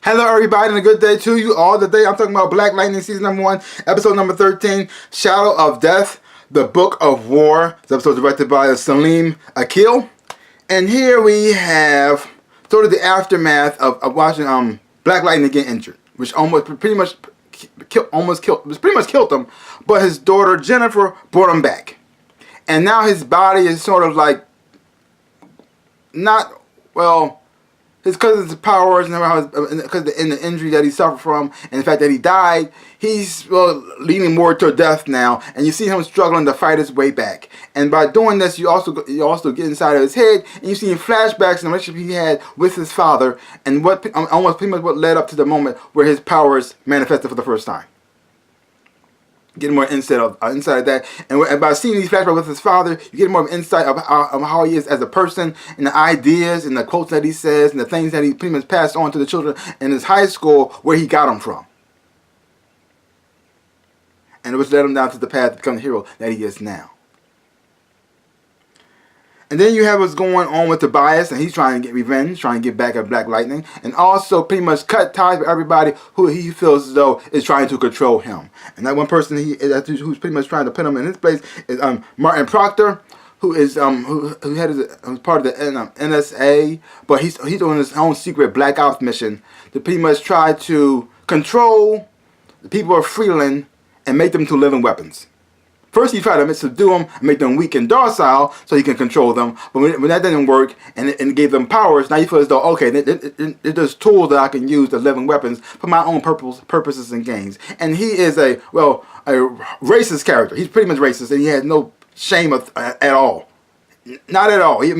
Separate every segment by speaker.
Speaker 1: Hello everybody and a good day to you all. Today I'm talking about Black Lightning Season number 1, episode number 13, Shadow of Death, the Book of War. This episode is directed by Salim Akil. And here we have sort of the aftermath of watching Black Lightning get injured, which pretty much killed him, but his daughter Jennifer brought him back. And now his body is sort of like not, well, it's because of his powers and because of the injury that he suffered from and the fact that he died, he's leaning more to death now, and you see him struggling to fight his way back. And by doing this, you also get inside of his head, and you see flashbacks and the relationship he had with his father, and almost pretty much what led up to the moment where his powers manifested for the first time. Get more insight of that, and by seeing these flashbacks with his father, you get more of insight of how he is as a person, and the ideas and the quotes that he says, and the things that he pretty much passed on to the children in his high school, where he got them from, and it was led him down to the path to become the hero that he is now. And then you have what's going on with Tobias, and he's trying to get revenge, trying to get back at Black Lightning, and also pretty much cut ties with everybody who he feels as though is trying to control him. And that one person who's pretty much trying to put him in his place is Martin Proctor, who is who's part of the NSA, but he's doing his own secret Black Ops mission to pretty much try to control the people of Freeland and make them to living weapons. First, he tried to subdue them, make them weak and docile, so he can control them. But when that didn't work, and it gave them powers, now you feel as though, okay, there's tools that I can use as living weapons for my own purposes and gains. And he is a racist character. He's pretty much racist, and he has no shame at all. Not at all. He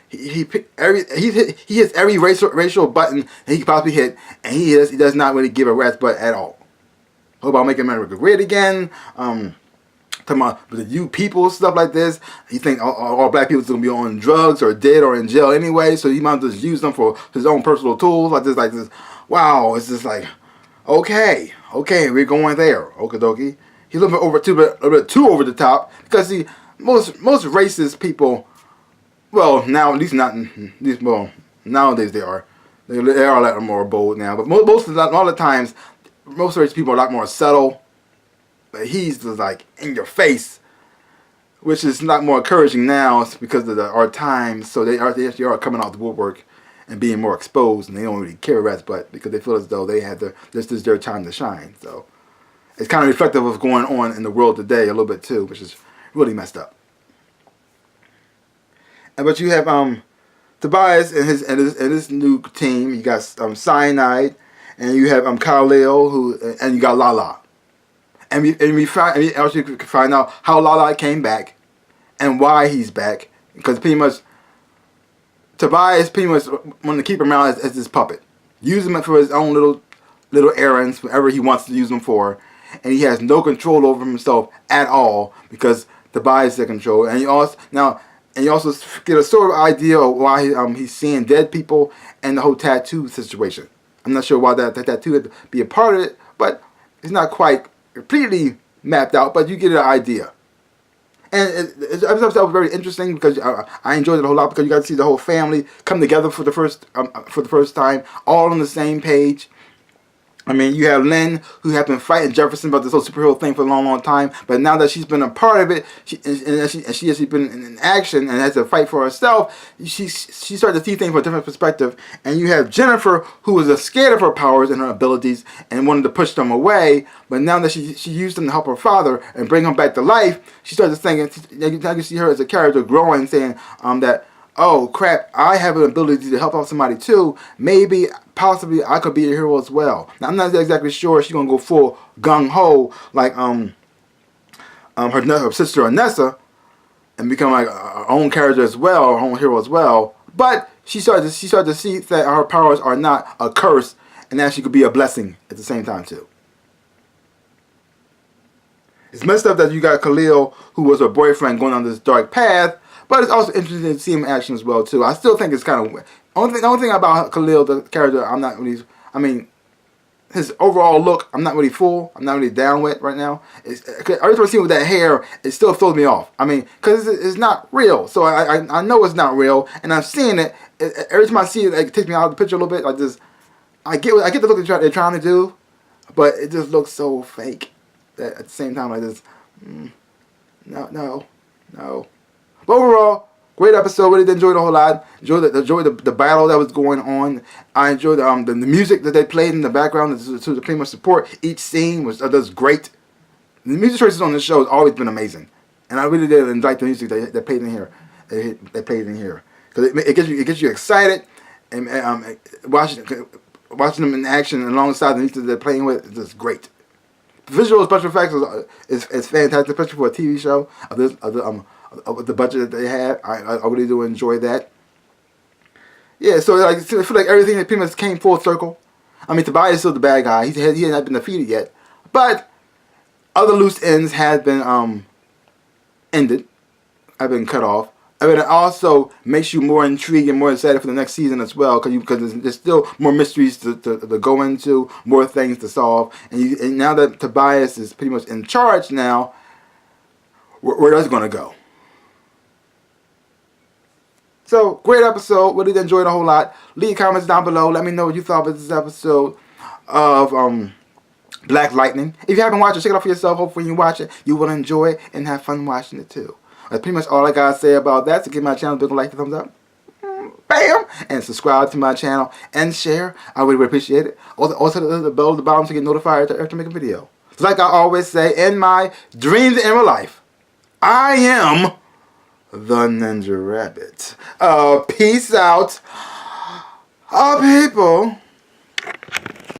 Speaker 1: hits every racial button that he could possibly hit, and he does not really give a rat's butt at all. What about making America great again? Talking about the you people, stuff like this. He think all black people are going to be on drugs or dead or in jail anyway, so he might just use them for his own personal tools, like this. Wow, it's just like, okay, we're going there. Okie dokie. He's a little bit too over the top, because see, most racist people, nowadays they are a lot more bold now, but most of the times, most racist people are a lot more subtle. But he's just like in your face, which is not more encouraging now. It's because of our times, so they actually are coming out the woodwork and being more exposed, and they don't really care rat's butt because they feel as though this is their time to shine. So it's kind of reflective of what's going on in the world today a little bit too, which is really messed up. But you have Tobias and his new team. You got Cyanide, and you have Khalil, and you got Lala. And we also find out how Lala came back and why he's back, because pretty much Tobias pretty much wanted to keep him around as his puppet, use him for his own little errands, whatever he wants to use him for, and he has no control over himself at all because Tobias is in control. And you also get a sort of idea of why he's seeing dead people and the whole tattoo situation. I'm not sure why that tattoo would be a part of it, but it's not quite completely mapped out, but you get an idea. And the episode was very interesting because I enjoyed it a whole lot, because you got to see the whole family come together for the first time, all on the same page. I mean, you have Lynn, who have been fighting Jefferson about this whole superhero thing for a long time, but now that she's been a part of it, she has been in action and has to fight for herself, she started to see things from a different perspective. And you have Jennifer, who was scared of her powers and her abilities and wanted to push them away, but now that she used them to help her father and bring him back to life, she started thinking, now you see her as a character growing, saying that, oh crap, I have an ability to help out somebody too. Maybe, possibly, I could be a hero as well. Now, I'm not exactly sure she's gonna go full gung ho like her sister Anessa and become like her own character as well, her own hero as well. But she started to see that her powers are not a curse, and that she could be a blessing at the same time too. It's messed up that you got Khalil, who was her boyfriend, going on this dark path. But it's also interesting to see him in action as well too. I still think it's kind of the only thing about Khalil, the character, I'm not really. I mean, his overall look, I'm not really I'm not really down with right now. Every time I see him with that hair, it still throws me off. I mean, because it's not real. So I know it's not real, and I'm seeing it. Every time I see it, it takes me out of the picture a little bit. Like this, I get the look they're trying to do, but it just looks so fake. That at the same time, like this, no. But overall, great episode. Really enjoyed it a whole lot. Enjoyed the battle that was going on. I enjoyed the music that they played in the background to pretty much support each scene was great. The music choices on this show has always been amazing, and I really did like the music they played in here. They played in here because it gets you excited, and watching them in action alongside the music they're playing with is just great. Visual special effects is fantastic, especially for a TV show of the budget that they have. I really do enjoy that. Yeah, so like I feel like everything that pretty much came full circle. I mean, Tobias is still the bad guy. He hasn't been defeated yet, but other loose ends have been ended. Have been cut off. I mean, it also makes you more intrigued and more excited for the next season as well, because there's still more mysteries to go into, more things to solve, and now that Tobias is pretty much in charge now, where that's going to go. So, great episode. Really enjoyed a whole lot. Leave comments down below. Let me know what you thought of this episode of Black Lightning. If you haven't watched it, check it out for yourself. Hopefully when you watch it, you will enjoy it and have fun watching it too. That's pretty much all I gotta say about that. So give my channel a big like, thumbs up, bam, and subscribe to my channel and share. I would really appreciate it. Also the bell at the bottom to get notified after I make a video. Like I always say, in my dreams and in my life, I am the Ninja Rabbit. Peace out, people.